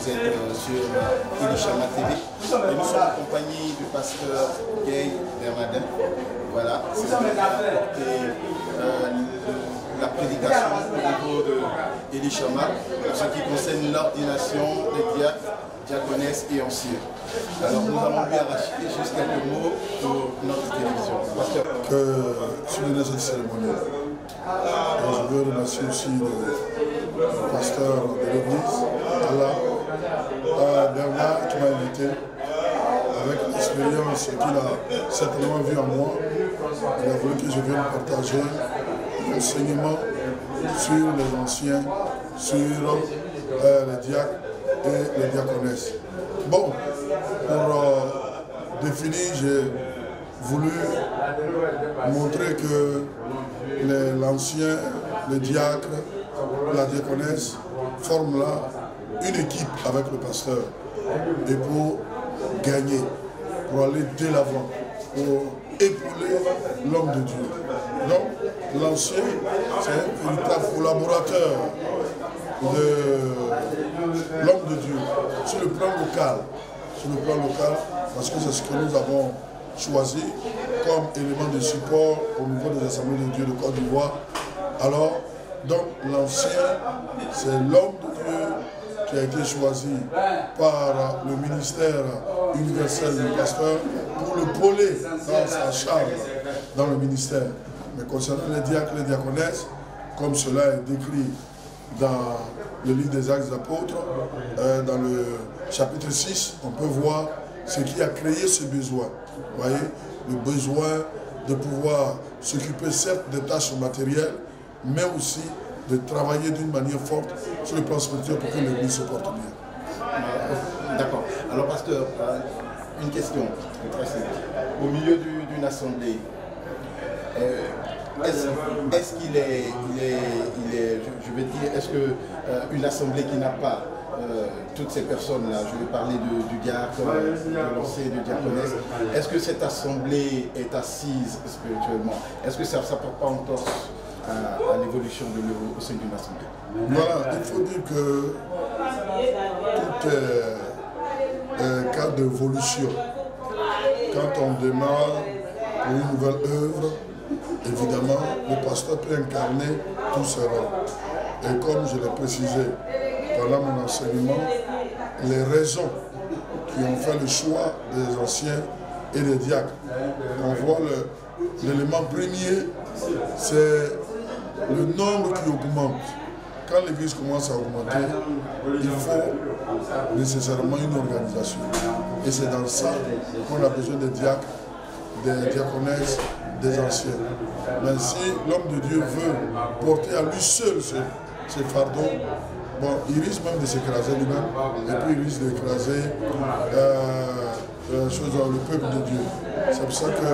vous êtes sur Elishama TV. Et nous sommes en compagnie du pasteur Gay Bernardin. Voilà, c'est apporter la prédication au niveau de Elishama en ce qui concerne l'ordination des diacres, diaconesses et anciens. Alors nous allons lui arracher juste quelques mots pour notre télévision. Pasteur. Sur les cette cérémonie, je veux remercier aussi le pasteur de l'église, Allah, Bernard, qui m'a invité avec l'expérience qu'il a certainement vue en moi. Il a voulu que je vienne partager l'enseignement sur les anciens, sur les diacres et les diaconesses. Bon, pour définir, j'ai voulu montrer que l'ancien, le diacre, la diaconesse forment là une équipe avec le pasteur. Et pour gagner, pour aller de l'avant, pour épauler l'homme de Dieu. Donc, l'ancien, c'est un véritable collaborateur de l'homme de Dieu sur le plan local. Sur le plan local, parce que c'est ce que nous avons choisi comme élément de support au niveau des assemblées de Dieu de Côte d'Ivoire. Alors, donc l'ancien, c'est l'homme de Dieu qui a été choisi par le ministère universel du pasteur pour le pôler dans sa charge dans le ministère. Mais concernant les diacres et les diaconesses, comme cela est décrit dans le livre des Actes des Apôtres, dans le chapitre 6, on peut voir ce qui a créé ce besoin. Vous voyez, le besoin de pouvoir s'occuper certes des tâches matérielles, mais aussi de travailler d'une manière forte sur le plan spirituel pour que l'Église se porte bien. D'accord. Alors, pasteur, une question très simple. Au milieu d'une assemblée, est-ce qu'il est, je veux dire, est-ce qu'une assemblée qui n'a pas toutes ces personnes-là, je vais parler du diacre, de l'ancien et du diaconesse, est-ce que cette assemblée est assise spirituellement? Est-ce que ça ne porte pas en torse à l'évolution au sein d'une assemblée? Voilà, il faut dire que tout cas d'évolution, quand on démarre pour une nouvelle œuvre, évidemment, le pasteur peut incarner tous ses rôles. Et comme je l'ai précisé pendant mon enseignement, les raisons qui ont fait le choix des anciens et des diacres, on voit l'élément premier, c'est le nombre qui augmente. Quand l'Église commence à augmenter, il faut nécessairement une organisation. Et c'est dans ça qu'on a besoin des diacres, des diaconesses, des anciens. Mais si l'homme de Dieu veut porter à lui seul ces fardeaux, bon, il risque même de s'écraser lui-même, et puis il risque d'écraser le peuple de Dieu. C'est pour ça que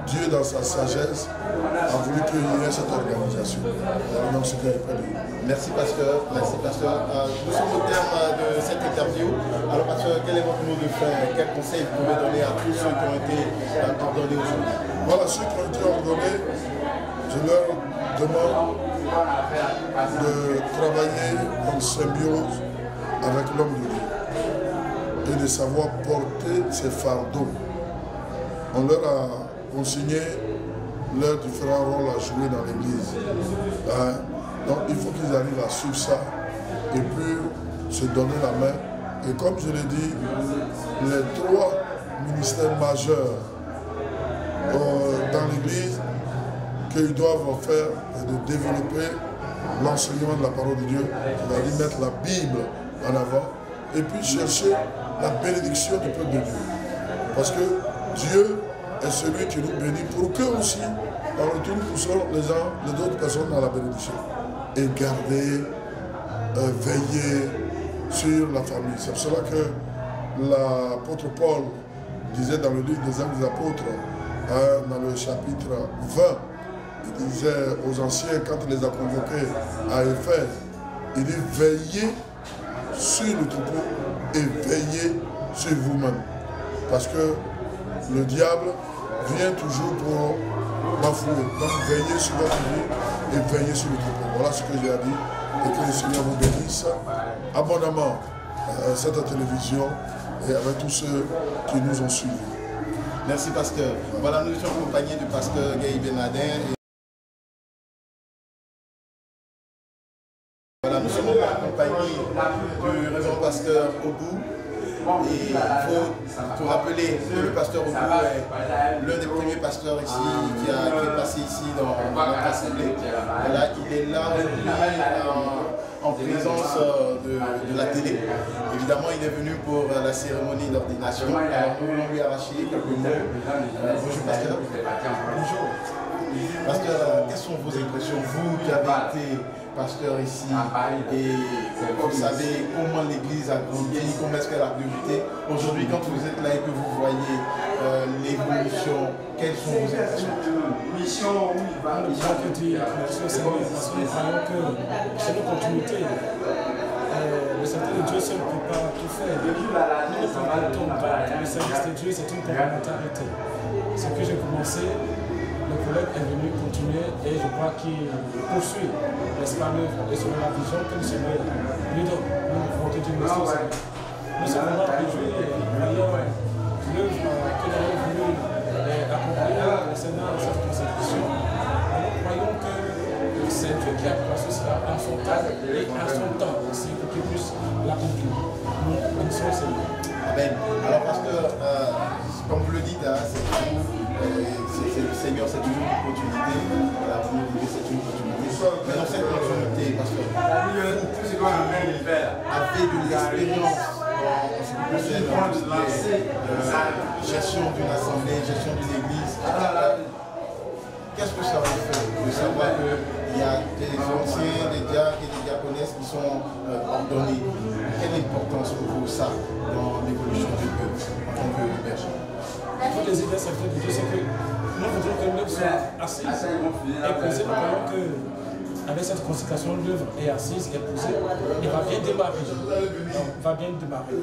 Dieu, dans sa sagesse, a voulu qu'il y ait cette organisation. Donc, ce que je peux dire. Merci, pasteur. Merci, pasteur. Nous sommes au terme de cette interview. Alors, pasteur, quel est votre mot de fin? Quel conseil vous pouvez donner à tous ceux qui ont été ordonnés aujourd'hui? Voilà, ceux qui ont été ordonnés, je leur demande de travailler en symbiose avec l'homme de Dieu et de savoir porter ses fardeaux. On leur a consigné leurs différents rôles à jouer dans l'Église. Donc il faut qu'ils arrivent à suivre ça et puis se donner la main. Et comme je l'ai dit, les trois ministères majeurs dans l'Église qu'ils doivent faire est de développer l'enseignement de la parole de Dieu, c'est-à-dire mettre la Bible en avant et puis chercher la bénédiction du peuple de Dieu. Parce que Dieu est celui qui nous bénit pour que aussi, en retour, nous poussons les autres personnes à la bénédiction. Et garder, veiller sur la famille. C'est pour cela que l'apôtre Paul disait dans le livre des Actes des Apôtres, dans le chapitre 20, il disait aux anciens, quand il les a convoqués à Éphèse, il dit « Veillez sur le troupeau et veillez sur vous-même. » Parce que le diable vient toujours pour bafouer. Donc veillez sur votre vie et veillez sur le troupeau. Voilà ce que j'ai à dire. Et que le Seigneur vous bénisse abondamment cette télévision et avec tous ceux qui nous ont suivis. Merci pasteur. Voilà, nous sommes accompagnés du pasteur Gaye Bernardin. Voilà, nous sommes accompagnés du révérend pasteur Obou. Et il faut rappeler que le pasteur Obou est l'un des premiers pasteurs ici qui est passé ici dans notre assemblée. Voilà, il est là en présence de la télé. Évidemment, il est venu pour la cérémonie d'ordination. Alors, nous voulons lui arracher quelques mots. Bonjour, pasteur. Bonjour. Pasteur, quelles sont vos impressions, vous qui avez été pasteur ici, et vous savez comment l'église a grandi, comment est-ce qu'elle a débuté. Aujourd'hui, quand vous êtes là et que vous voyez l'évolution, quelles sont vos impressions? Merci Seigneur, parce que nous croyons que c'est une continuité. Le service de Dieu seul ne peut pas tout faire. Nous ne complétons pas. Le service de Dieu, c'est une complémentarité. Ce que j'ai commencé, le collègue est venu continuer et je crois qu'il poursuit, n'est-ce pas, l'œuvre et selon la vision que le Seigneur lui donne. Nous pouvons te dire merci au Seigneur. Nous sommes vraiment réjouis et voyons l'œuvre que nous avons voulu accomplir concernant cette consécration. Nous croyons que c'est Dieu qui a placé cela en son temps et en son temps aussi pour qu'il puisse l'accomplir. Nous bénissons le Seigneur. Amen. Alors parce que, comme vous le dites, hein, le Seigneur, c'est toujours une continuité. La première idée, c'est une continuité. Mais dans cette continuité, parce que vous avez de l'expérience en ce qui concerne gestion d'une assemblée, gestion d'une église. Qu'est-ce que ça vous fait de savoir qu'il y a des anciens, des diacres et des diaconesses qui sont ordonnés? Quelle importance pour vous ça dans l'évolution du peuple en tant que berger? Toutes les idées secrètes de Dieu, c'est que nous voudrions que l'œuvre soit assise et posée. Nous croyons qu'avec cette consécration, l'œuvre est assise et posée. Il va bien démarrer. Va bien démarrer.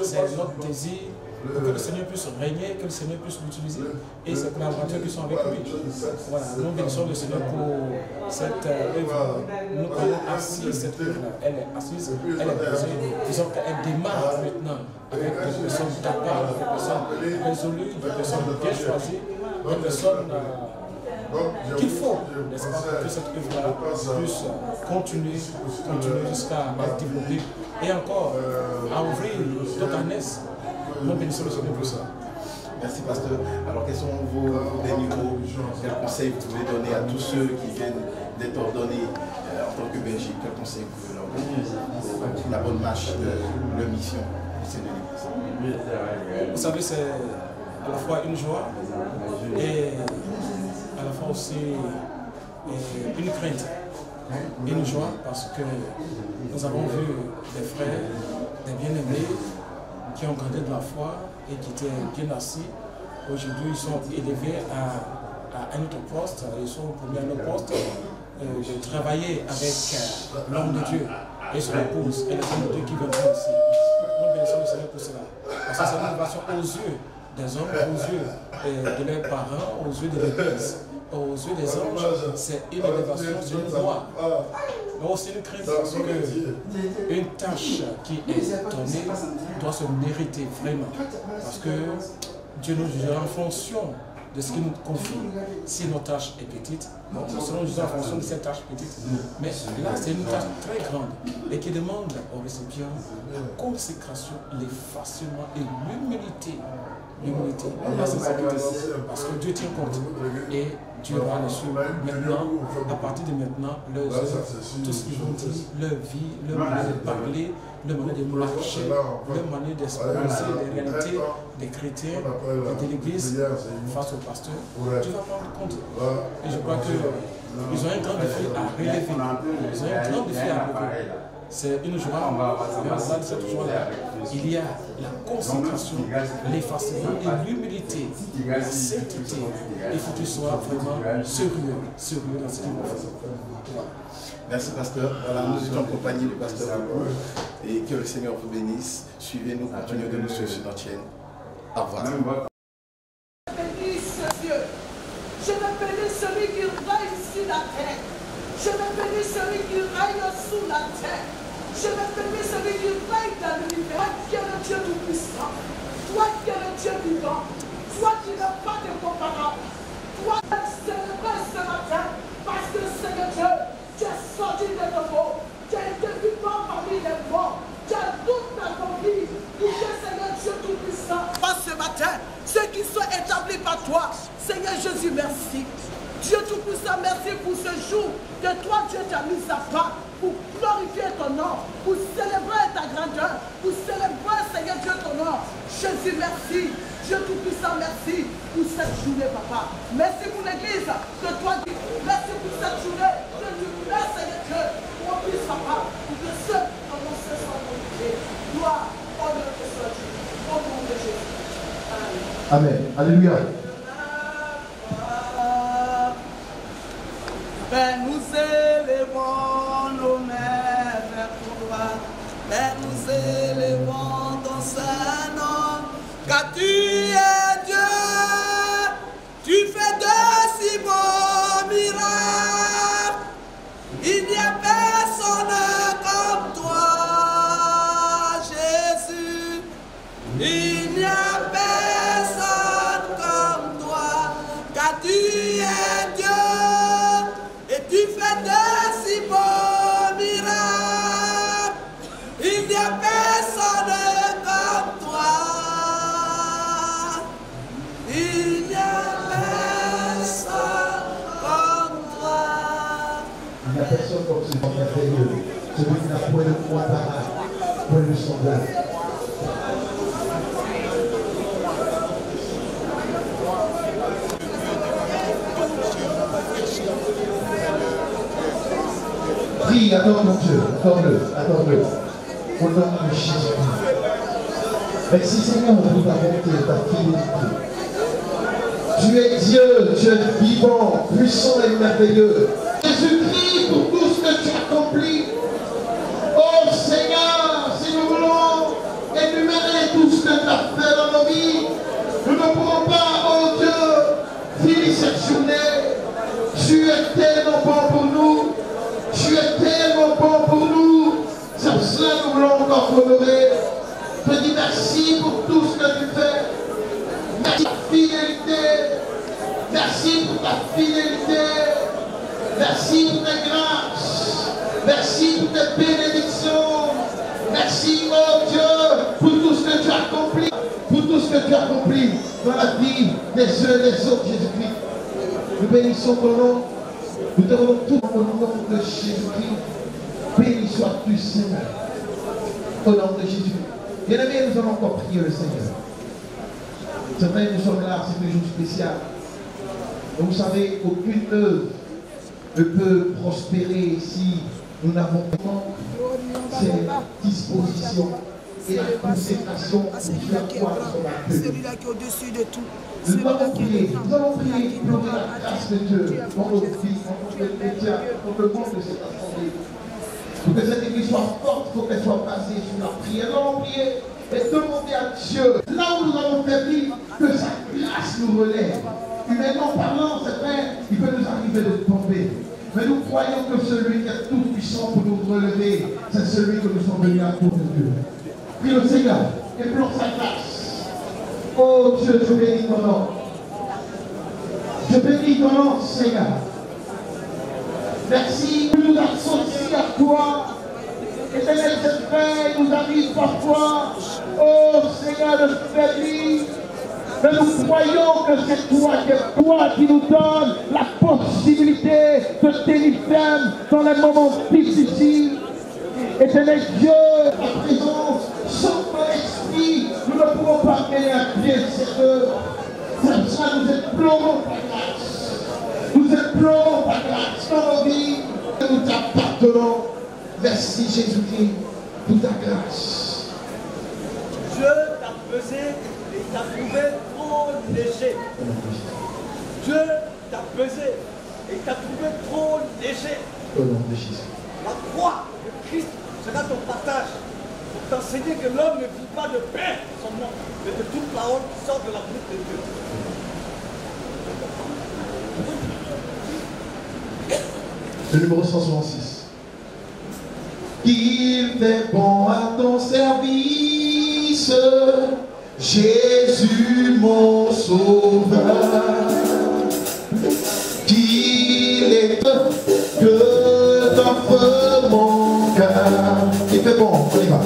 C'est notre désir pour que le Seigneur puisse régner, que le Seigneur puisse l'utiliser. Et ses collaborateurs qui sont avec lui. Voilà, nous bénissons le Seigneur pour cette œuvre. Nous croyons assise cette œuvre-là. Elle est assise, elle est posée. Disons qu'elle démarre maintenant avec des personnes capables, des personnes résolues, des personnes bien choisies, des personnes qu'il faut, n'est-ce pas, que cette œuvre-là puisse continuer jusqu'à être développée et encore à ouvrir d'autres années. Nous bénissons le Seigneur pour ça. Merci pasteur. Alors quels sont vos derniers mots? Quels conseils vous pouvez donner à tous ceux qui viennent d'être ordonnés en tant que berger? Quels conseils vous pouvez leur donner pour la bonne marche de leur mission au sein de l'église? Vous savez, c'est à la fois une joie et à la fois aussi une crainte. Une joie parce que nous avons vu des frères, des bien-aimés qui ont grandi de la foi et qui étaient bien assis. Aujourd'hui, ils sont élevés à un autre poste, ils sont promis à un autre poste, de travailler avec l'homme de Dieu et son épouse et les hommes de Dieu qui viendront ici. Nous bénissons le Seigneur pour cela. Parce que c'est une innovation aux yeux des hommes, aux yeux de leurs parents, aux yeux de l'Église, aux yeux des anges. C'est une élévation, c'est une gloire. Mais aussi une crainte parce qu'une tâche qui est donnée doit se mériter vraiment. Parce que Dieu nous jugera en fonction de ce qu'il nous confie. Si notre tâche est petite, nous serons jugés en fonction de cette tâche petite. Mais là, c'est une tâche très grande et qui demande au récipient la consécration, l'effacement et l'humilité. L'humilité, la sincérité, parce que Dieu tient compte et Dieu va les suivre maintenant, à partir de maintenant, leurs œuvres, tout ce qu'ils vont dire, leur vie, leur manière de parler, leur manière de marcher, leur manière d'exposer les réalités des chrétiens et de l'Église face au pasteur. Dieu va prendre compte. Et je crois qu'ils ont un grand défi à relever. Ils ont un grand défi à relever. C'est une joie, mais au-delà de cette joie-là, il y a la consécration, l'effacement et l'humilité, la sainteté. Il faut qu'ils soient vraiment sérieux dans ce qu'ils vont faire. Merci pasteur. Voilà, nous étions accompagnés du pasteur et que le Seigneur vous bénisse. Suivez-nous, continuez de nous suivre sur notre chaîne. Au revoir. Je bénisse Dieu. Je veux bénir celui qui règne sur la terre. Je veux bénir celui qui règne sous la terre. Je vais bénir celui qui règne dans l'univers. Toi qui es le Dieu tout-puissant. Toi qui es le Dieu vivant. Toi qui n'as pas de comparable. Toi qui es célébré ce matin. Parce que Seigneur Dieu, tu es sorti de nouveau. Tu as été vivant parmi les morts. Tu as toute ta vie. Pour que Seigneur Dieu tout-puissant. Ce matin, ceux qui sont établis par toi. Seigneur Jésus, merci. Dieu tout-puissant, merci pour ce jour que toi, Dieu, t'as mis à part pour glorifier ton nom, pour célébrer ta grandeur, pour célébrer, Seigneur Dieu, ton nom. Jésus, merci. Dieu tout-puissant, merci pour cette journée, papa. Merci pour l'église que toi, merci pour cette journée que tu laisses, Seigneur Dieu, pour qu'on puisse, papa, pour que ceux qui ont commencé soient glorifiés. Gloire, honneur que soit Dieu. Au nom de Jésus. Amen. Alléluia. Père, nous élevons nos mains vers toi. Père, nous élevons ton Saint-Nom. Car tu es Dieu. Tu fais de si beaux miracles. Il n'y a personne comme toi, Jésus. Il n'y a personne comme toi. Car tu es Dieu. Tu fais de si beaux miracles. Il n'y a personne comme toi. Il n'y a personne comme toi. Il n'y a personne comme celui qui est merveilleux. Celui qui n'a point de comparable, point de semblable. Prie, attends mon Dieu, attends-le. Au nom de Jésus. Merci Seigneur pour ta bonté, ta fidélité. Tu es Dieu, tu es vivant, puissant et merveilleux. Jésus-Christ pour tout ce que tu as accompli. Oh Seigneur, si nous voulons énumérer tout ce que tu as fait dans nos vies, nous ne pourrons pas, oh Dieu, finir cette journée. Tu es tellement bon pour nous. Tu es tellement bon pour nous. C'est pour cela que nous voulons encore t'honorer. Je te dis merci pour tout ce que tu fais. Merci pour ta fidélité. Merci pour ta fidélité. Merci pour tes grâces. Merci pour tes bénédictions. Merci, oh Dieu, pour tout ce que tu as accompli. Pour tout ce que tu as accompli dans la vie des uns et des autres, Jésus-Christ. Nous bénissons ton nom. Nous te rendons tout au nom de Jésus-Christ. Béni sois-tu, Seigneur. Au nom de Jésus. Bien-aimés, nous allons encore prier le Seigneur. C'est vrai, nous sommes là, c'est un jour spécial. Et vous savez, aucune œuvre ne peut prospérer si nous n'avons pas ces dispositions et la consécration pour faire quoi celui-là qui est au-dessus de tout. Nous allons prier pour la grâce de Dieu dans nos vies, dans notre chrétien, dans le monde de cette assemblée. Pour que cette église soit forte, il faut qu'elle soit basée sur la prière. Nous allons prier et demander à Dieu, là où nous avons faibli, que sa grâce nous relève. Humainement parlant, c'est vrai, il peut nous arriver de tomber. Mais nous croyons que celui qui est tout puissant pour nous relever, c'est celui que nous sommes venus à cause de Dieu. Prie le Seigneur et pour sa grâce. Oh Dieu, je bénis ton nom. Je bénis ton nom, Seigneur. Merci de nous associer à toi. Et de cette paix nous arrive parfois. Oh Seigneur, de faiblir. Mais nous croyons que c'est toi qui nous donnes la possibilité de tenir ferme dans les moments difficiles. Éternel Dieu, ta présence, sans ton esprit, nous ne pourrons pas mener à pied cette œuvre. C'est pour ça que nous implorons ta grâce. Nous implorons ta grâce dans nos vies. Nous t'appartenons. Merci Jésus-Christ pour ta grâce. Dieu t'a pesé et t'a trouvé trop léger. Dieu t'a pesé et t'a trouvé trop léger. Au nom de Jésus. La croix de Christ sera ton partage pour t'enseigner que l'homme ne vit pas de pain seulement, mais de toute parole qui sort de la bouche de Dieu. Le numéro 166. qu'il fait bon à ton service, Jésus mon sauveur, qu'il est que t'offre mon cœur, il fait bon, on y va,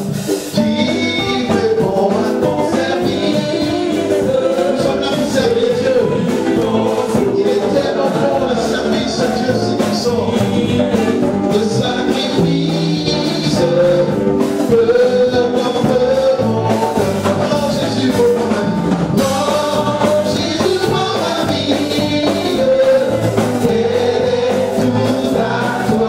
qu'il fait bon à ton service, nous sommes là pour servir Dieu, il est tellement bon le service de Dieu, c'est qui sort, le sacrifice, que t'offre mon cœur, oh Jésus pour ma vie, oh Jésus pour ma vie, et tout à toi.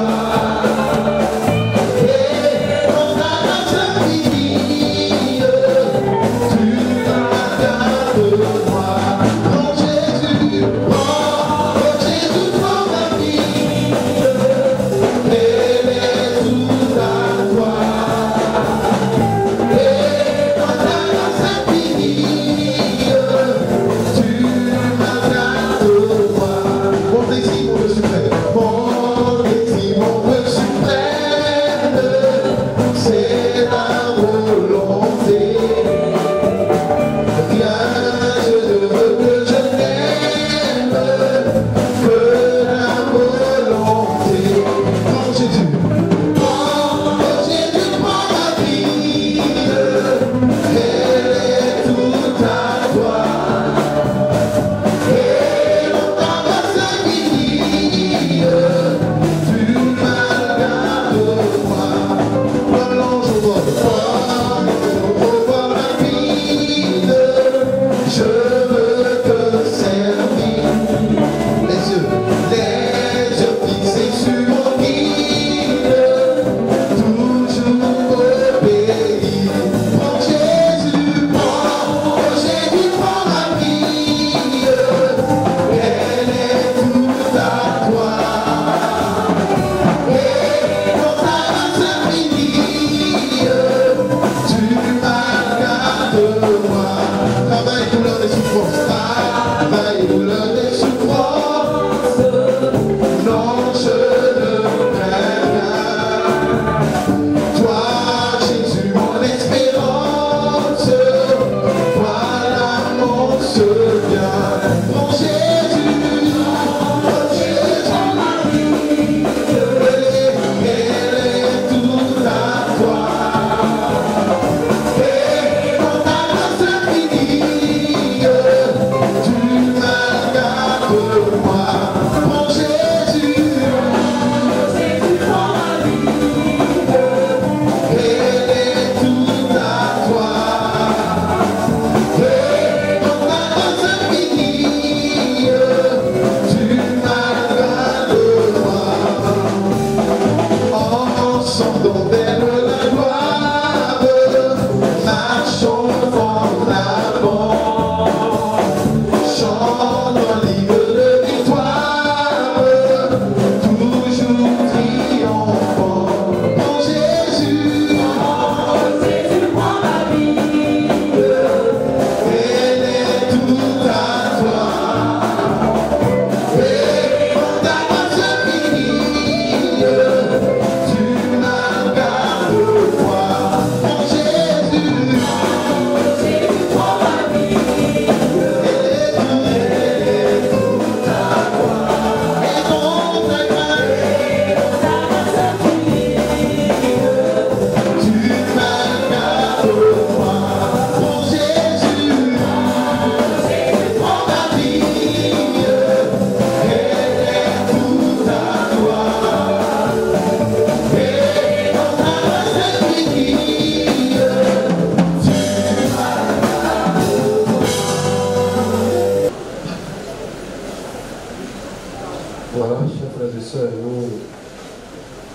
Voilà, chers frères et sœurs, nous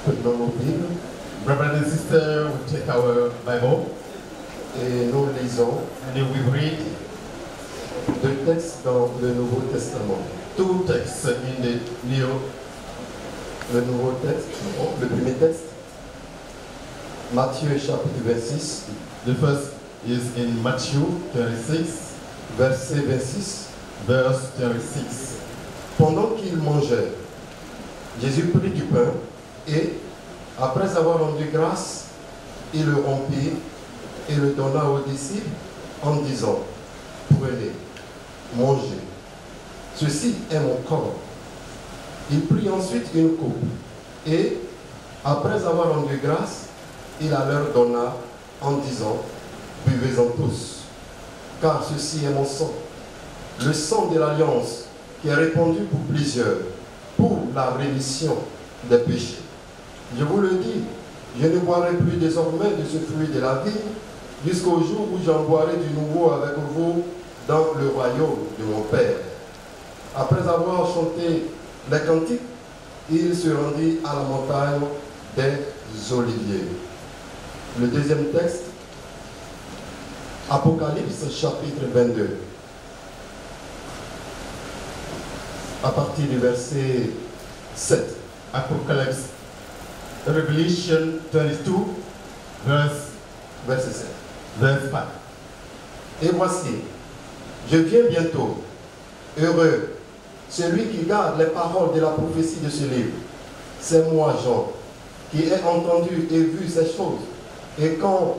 prenons nos Bibles. Brothers and sisters, we take our Bible Et nous lisons and then we read deux textes dans le Nouveau Testament. two texts in the Le nouveau texte, le premier texte, Matthieu chapitre 26, The first is in Matthew 26, verset 26. verse 26. Pendant qu'ils mangeaient, Jésus prit du pain et, Après avoir rendu grâce, il le rompit et le donna aux disciples en disant, prenez, mangez, ceci est mon corps. Il prit ensuite une coupe et, après avoir rendu grâce, il la leur donna en disant, buvez-en tous, car ceci est mon sang, le sang de l'alliance qui est répandu pour plusieurs, pour la rémission des péchés. Je vous le dis, je ne boirai plus désormais de ce fruit de la vie, jusqu'au jour où j'en boirai du nouveau avec vous dans le royaume de mon Père. Après avoir chanté les cantiques, il se rendit à la montagne des Oliviers. Le deuxième texte, Apocalypse chapitre 22. À partir du verset 7. Apocalypse, Revelation 22, Verset 7. verse 5. Et voici, je viens bientôt, heureux, celui qui garde les paroles de la prophétie de ce livre. C'est moi, Jean, qui ai entendu et vu ces choses. Et quand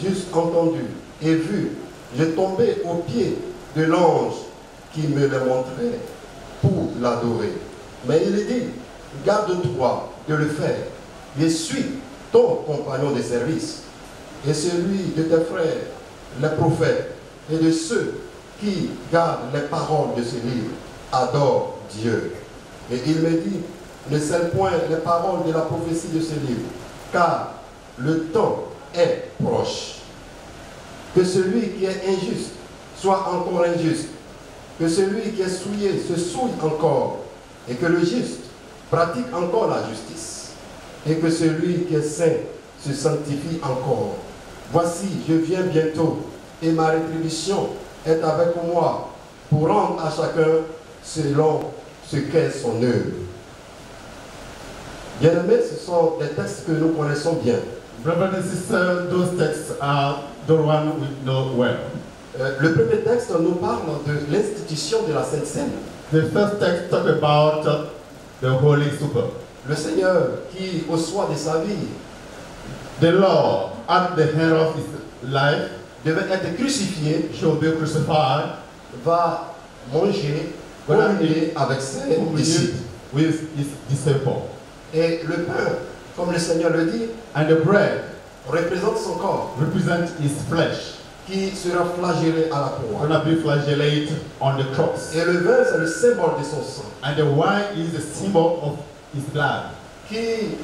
j'eus entendu et vu, je tombais aux pieds de l'ange qui me les montrait pour l'adorer. Mais il dit, garde-toi de le faire. Je suis ton compagnon de service et celui de tes frères, les prophètes, et de ceux qui gardent les paroles de ce livre. Adore Dieu. Et il me dit, ne scelle point les paroles de la prophétie de ce livre, car le temps est proche. Que celui qui est injuste soit encore injuste, que celui qui est souillé se souille encore, et que le juste pratique encore la justice, et que celui qui est saint se sanctifie encore. Voici, je viens bientôt, et ma rétribution est avec moi pour rendre à chacun selon ce qu'est son œuvre. Bien-aimés, ce sont des textes que nous connaissons bien. Brothers and sisters, those texts are the one we know well. Le premier texte nous parle de l'institution de la Sainte Seine. The first text talks about the Holy Supper. Le Seigneur qui, au soir de sa vie, The Lord, at the end of his life, devait être crucifié, shall be crucified, va manger, communier avec ses disciples. with his disciples. Et le pain, comme le Seigneur le dit, And the bread représente son corps represents his flesh, qui sera flagellé à la croix. gonna be flagellated on the cross. Et le vin, c'est le symbole de son sang And the wine is the symbol of his blood, qui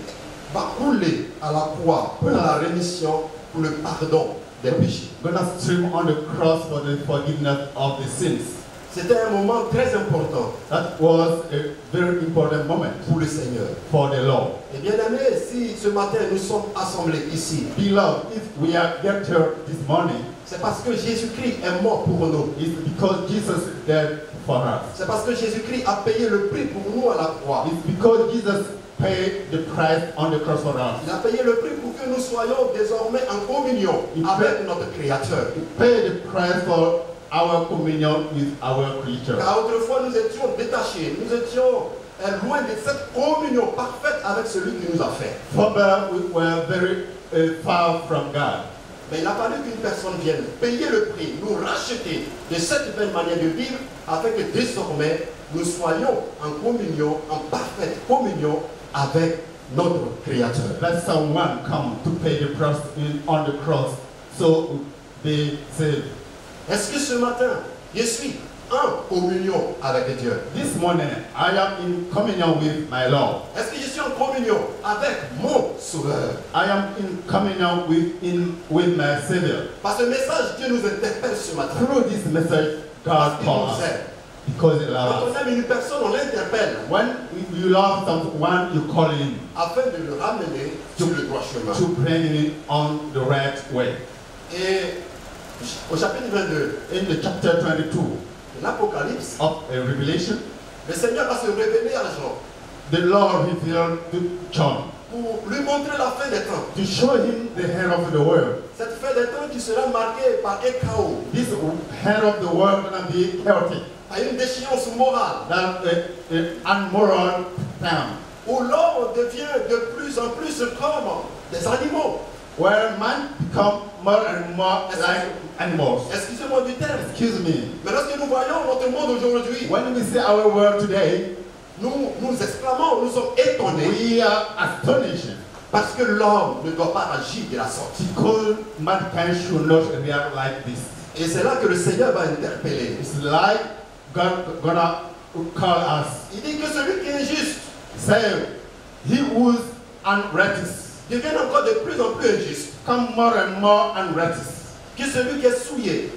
va couler à la croix pour la rémission, pour le pardon des péchés. gonna stream on the cross for the forgiveness of the sins. C'était un moment très important That was a very important moment pour le Seigneur. for the Lord. Et bien aimés, si ce matin nous sommes assemblés ici, Beloved, if we are gathered here this morning, c'est parce que Jésus-Christ est mort pour nous. it's because Jesus is dead for us. C'est parce que Jésus-Christ a payé le prix pour nous à la croix. It's because Jesus paid the price on the cross for us. Il a payé le prix pour que nous soyons désormais en communion avec notre Créateur. He paid the price for our communion with our Creator. Car autrefois nous étions détachés, nous étions loin de cette communion parfaite avec celui qui nous a fait. Former, we were very far from God. Mais il a fallu qu'une personne vienne payer le prix, nous racheter de cette belle manière de vivre, afin que désormais nous soyons en communion, en parfaite communion avec notre Créateur. Let someone come to pay the price on the cross so they say, Est-ce que ce matin, je suis en communion avec Dieu? this morning I am in communion with my Lord. Est-ce que je suis en communion avec mon Sauveur? I am in communion with my Savior. Par ce message, Dieu nous interpelle ce matin. Through this message, Parce God qu'il calls nous us aime. because He Quand loves on us. aime une personne, on l'interpelle When you love someone, you call him afin de le ramener sur le droit chemin. to bring him on the right way. Et au chapitre 22 In the chapter 22 de l'Apocalypse, of Revelation, le Seigneur va se révéler à Jean the Lord revealed to John pour lui montrer la fin des temps. to show him the head of the world. Cette fin des temps qui sera marquée par un chaos, This head of the world gonna be chaotic, par une déchéance morale that an unmoral town, où l'homme devient de plus en plus comme des animaux. Where man become more and more like animals. Excusez-moi du terme. Excuse me. Mais lorsque nous voyons notre monde aujourd'hui, When we see our world today, nous exclamons, nous sommes étonnés. we are astonished Parce que l'homme ne doit pas agir de la sorte. because mankind should not react like this. Et c'est là que le Seigneur va interpeller. It's like God gonna call us. Il dit que celui qui est juste Say, he who's unrighteous devient encore de plus en plus injuste. come more and more unrighteous. Que celui qui est souillé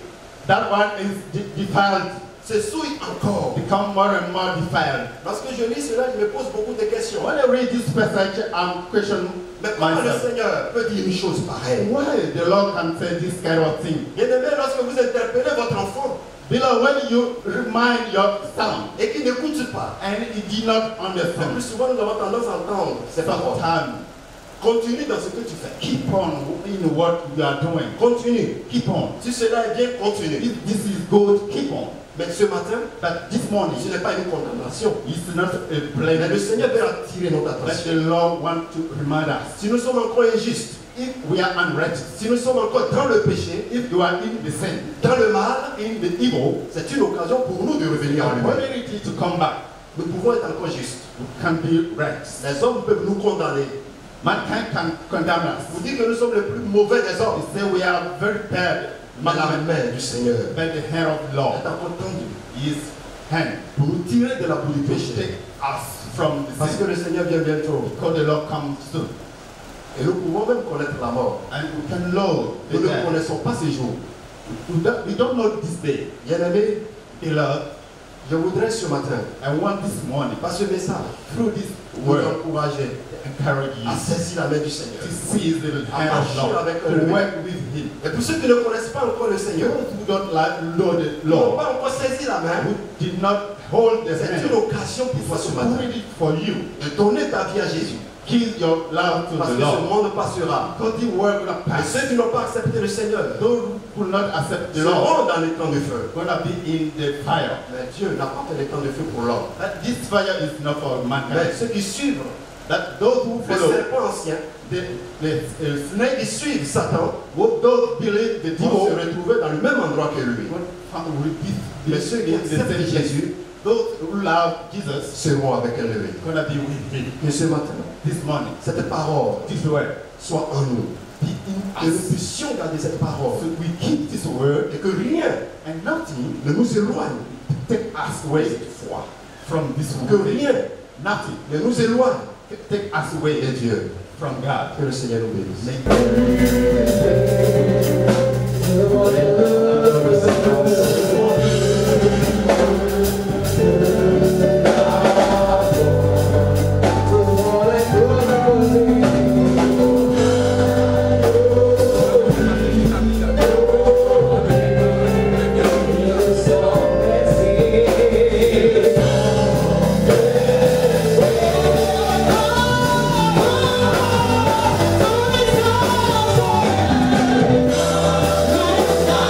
That one is defiled, se souille encore. become more and more defiled. Lorsque je lis cela, je me pose beaucoup de questions. When I read this passage, I'm questioning Mais comment le myself. Seigneur peut dire une chose pareille? Why the Lord can say this kind of thing? Bien-aimé, lorsque vous interpellez votre enfant Beloved, when you remind your son et qu'il n'écoute pas, and he did not le understand, plus souvent nous avons tendance à entendre ces paroles. sometimes Continue dans ce que tu fais. keep on in what you are doing. Continue. Keep on. Si cela est bien, continue. If this is good, keep on. Mais ce matin, But this morning, ce n'est pas une condamnation. it's not a Mais blame. le Seigneur veut attirer notre But attention. the Lord wants to remind us. Si nous sommes encore injustes, If we are unrighteous, si nous sommes encore dans le péché, if you are in the sin, dans le mal, in the evil, c'est une occasion pour nous de revenir à lui. opportunity to come back, Nous pouvons être encore justes. we can be righteous. Les hommes peuvent nous condamner. Mankind can condemn us. Vous dites que nous sommes les plus mauvais des hommes. They say we are very bad. Mais la main du Seigneur But the hand of the est Lord, encore tendue His hand, pour nous tirer de la boue du to péché. take us from the Parce que sin. le Seigneur vient bientôt. Because the Lord comes soon. Et nous pouvons même connaître la mort. And we can know the Nous ne death. connaissons pas ces jours. We don't know this day. Bien-aimés, Beloved, je voudrais ce matin, I want this morning, par ce message, through this vous word, encourager encourage you à saisir la main du Seigneur. to seize the hand of marcher Lord, avec to lui. work with Him. Et pour ceux qui ne connaissent pas encore le Seigneur, Those who don't like know the qui n'ont Lord, pas encore saisi la main, who did not hold the c'est hand, une occasion pour toi ce matin opportunity for you. de donner ta vie à Jésus. Give your love to Parce the que ce Lord. monde passera. Because the world will Et pass. ceux qui n'ont pas accepté le Seigneur Those who will not accept the Lord seront dans les temps de feu. gonna be in the fire. Mais Dieu n'a pas fait les temps de feu pour l'homme. That this fire is not for Mais mankind. ceux qui suivent That those who le follow serpent ancien, the qui suivent Satan, those believe the vont se devil retrouver dans le même endroit que lui. will repeat Mais ceux qui acceptent Jésus Those who love Jesus seront avec lui. gonna be with him Que ce matin, this morning. cette parole This word soit en nous. be in Que nous us. puissions garder cette parole. So we keep this word Et que rien and nothing ne nous éloigne take us de away cette foi. from this Que word. rien Nothing ne nous éloigne take us away de Dieu. from God. Que le Seigneur nous bénisse. May Thank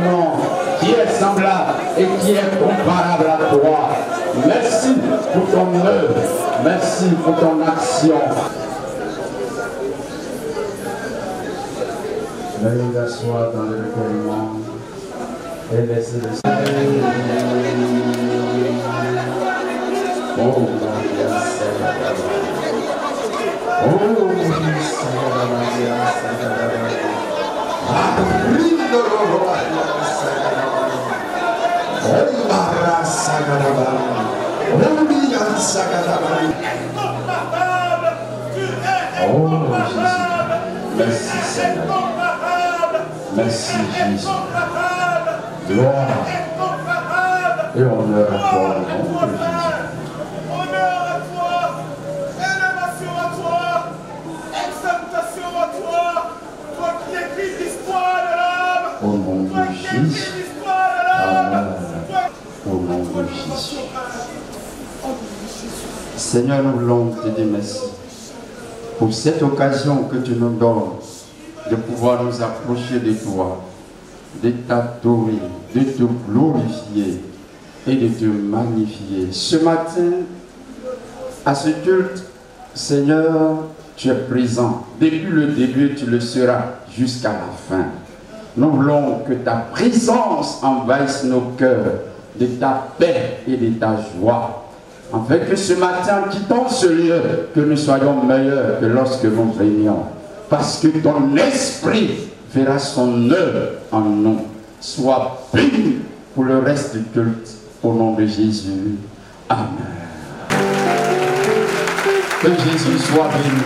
nom qui est semblable et qui est comparable à toi. Merci pour ton œuvre, merci pour ton action. Veuillez vous asseoir dans le recueillement et laissez le Seigneur. Oh, merci Seigneur. Merci Jésus. Gloire et honneur à toi, au nom de Jésus. Honneur à toi, élévation à toi, exaltation à toi, toi qui écris l'histoire de l'homme. Au nom de Jésus. Amen. Au nom de Jésus. Seigneur, nous voulons te dire merci pour cette occasion que tu nous donnes de pouvoir nous approcher de toi, de t'adorer, de te glorifier et de te magnifier. Ce matin, à ce culte, Seigneur, tu es présent. Depuis le début, tu le seras jusqu'à la fin. Nous voulons que ta présence envahisse nos cœurs de ta paix et de ta joie. Afin que ce matin, en quittant ce lieu, que nous soyons meilleurs que lorsque nous venions. Parce que ton esprit fera son œuvre en nous. Sois béni pour le reste du culte. Au nom de Jésus. Amen. Que Jésus soit béni.